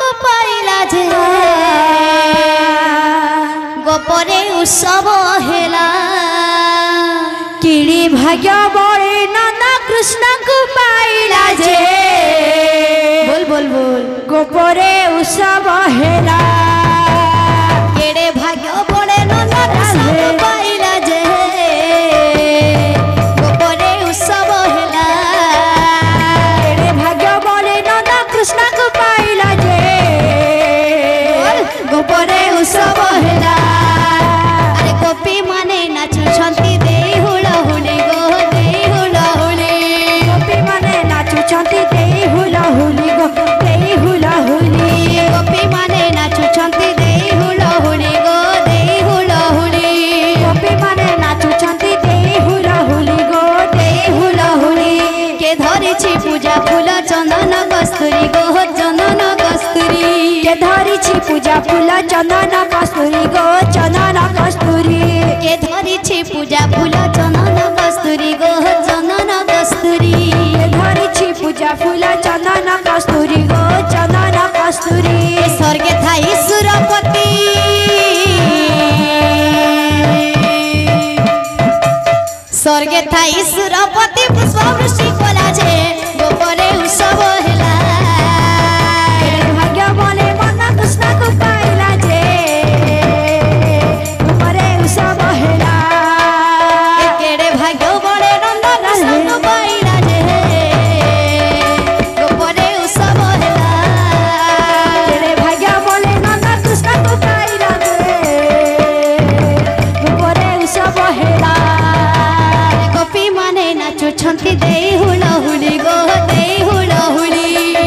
को पाइला जे गोपरे उत्सव हेला किड़ी भाग्य बड़े नंदा कृष्ण को पाइला जे बोल बोल बोल गोपरे उत्सव हेला केड़े भाग्य बड़े नंदा कृष्ण को पाइला जे गोपरे उत्सव हेला केड़े भाग्य बड़े नंदा कृष्ण को पाइला जे गोपरे उत्सव हेला अरे गोपी माने नाचुछंती देई हुलहुली गो देई हुलहुली गोपी माने नाचुछंती देई हुलहुली गो देई हुलहुली गोपी माने नाचुछंती देई हुलहुली गो देई हुलहुली गोपी माने नाचुछंती देई हुलहुली गो देई हुलहुली के धरिछि पूजा फूल चंदन कस्तूरी गो चंदन कस्तूरी के धरिछि पूजा फूल चंदन कस्तूरी गो चंदन कस्तूरी के धरिछि पूजा फूल चंदन कस्तूरी गो चंदन कस्तूरी के धरिछि पूजा फूल चंदन कस्तूरी गो चंदन कस्तूरी स्वर्गे थाई सुरपति स्वर्गे थाई सुरपति पुष्पवृष्टि कला जे गोपरे उत्सव हेला भाग्य बने नंदा कृष्ण को पाइला जे गोपरे उत्सव हेला केड़े भाग्य बड़े नंदा कृष्ण को पाइला जे गोपरे उत्सव हेला केड़े भाग्य बने नंदा कृष्ण को पाइला जे गोपरे उत्सव हेला गोपी माने नाचुछंती देई हुलहुली गो देई हुलहुली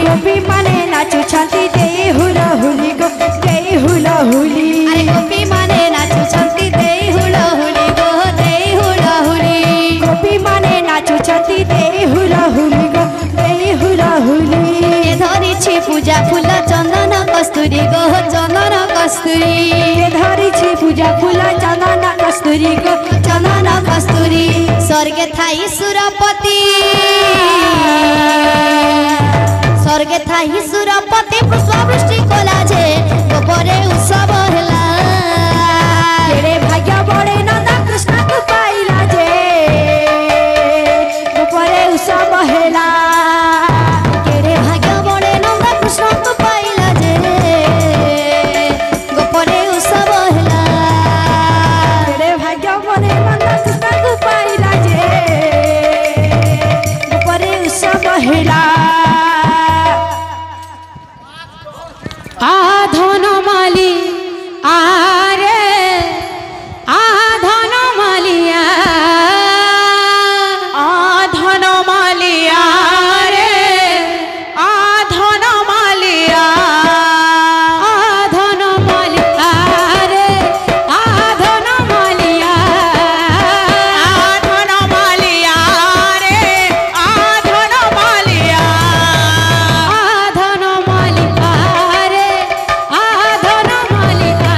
गोपी माने नाचुछंती देई हुलहुली गो देई हुलहुली अरे गोपी माने नाचुछंती देई हुलहुली गो देई हुलहुली गोपी माने नाचुछंती देई हुलहुली गो देई हुलहुली के धरिछि पूजा फूल चंदन कस्तूरी गो चंदन कस्तूरी के धरिछि पूजा फूल चंदन कस्तूरी गो चंदन कस्तूरी स्वर्गे थाई सुरपति स्वर्गे थाई सुरपति पुष्पवृष्टि कला जे गोपरे उत्सव हेला केड़े भाग्य बड़े नंदा कृष्ण को पाइला जे गोपरे उत्सव हेला केड़े भाग्य बड़े नंदा कृष्ण को पाइला जे गोपरे उत्सव हेला केड़े भाग्य बड़े नंदा कृष्ण को पाइला जे गोपरे उत्सव हेला आधन माली आरे आधन मालिया आधन मालिया रे आधन मालिया आधन मालिया रे आधन मालिया आधन मालिया रे आधन मालिया आधन मालिया रे आधन मालिया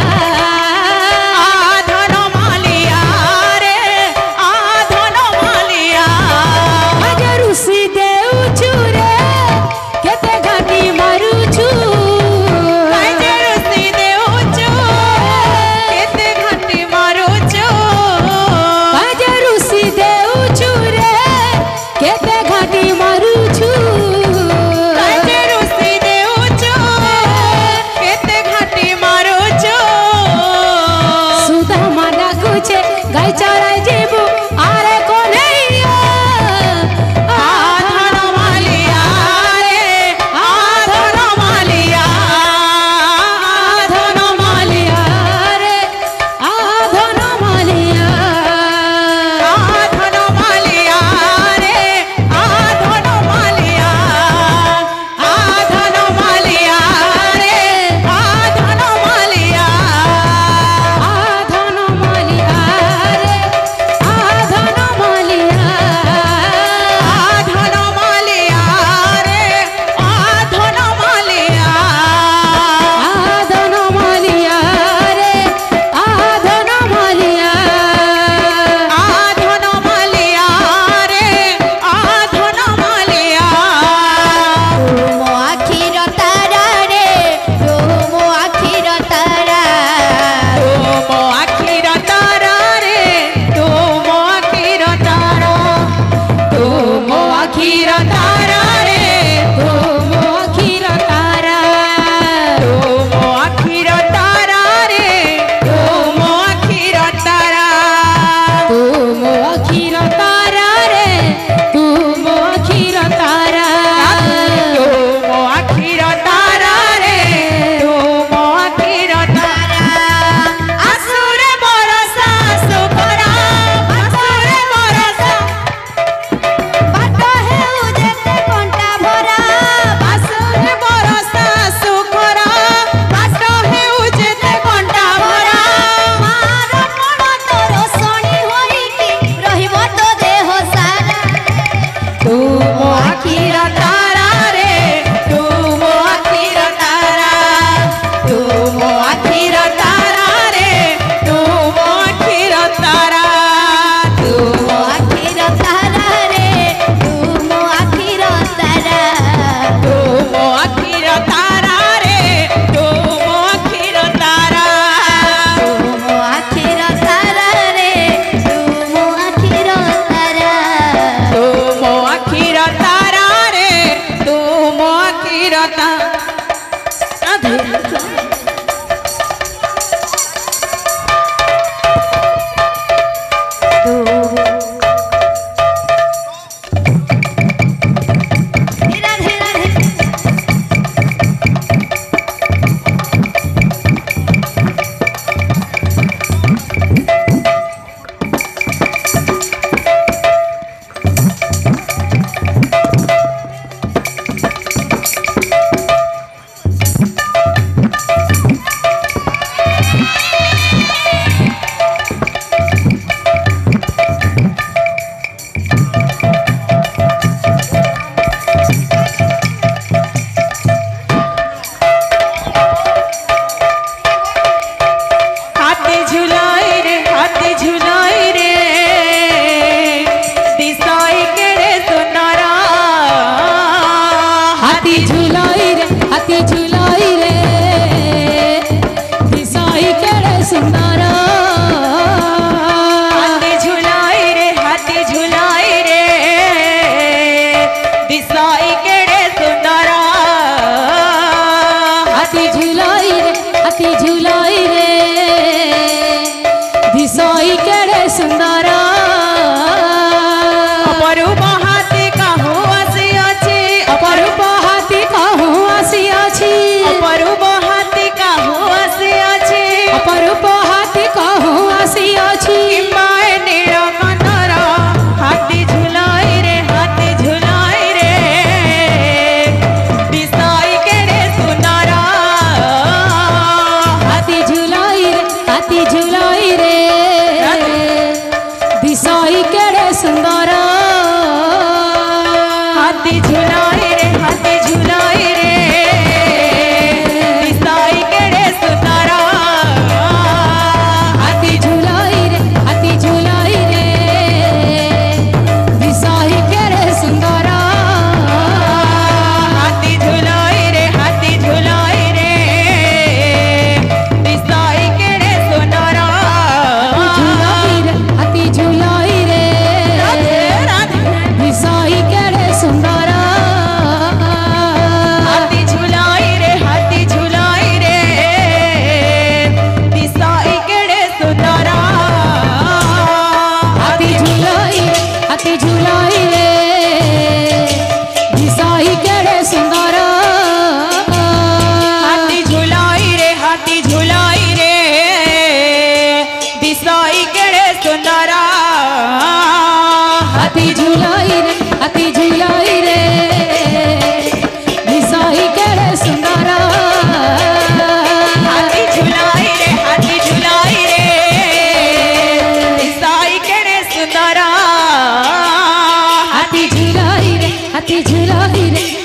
राधे राधे।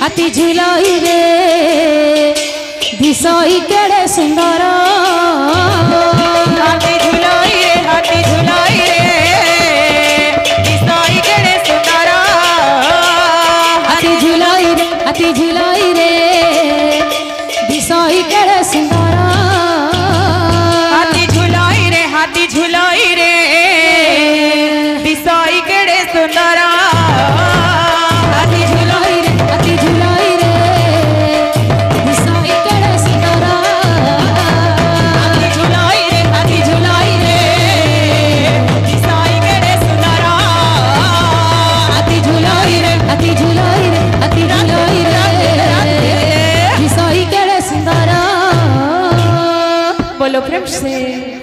हाथी झुलाई रे दिसाई केड़े सुंदर हाथी झुलाई रे दिसाई केड़े सुंदर हाथी झुलाई रे दिसाई केड़े सुंदर हाथी झुलाई रे दिसाई केड़े सुंदर बोलो प्रेम से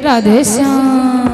राधे श्याम।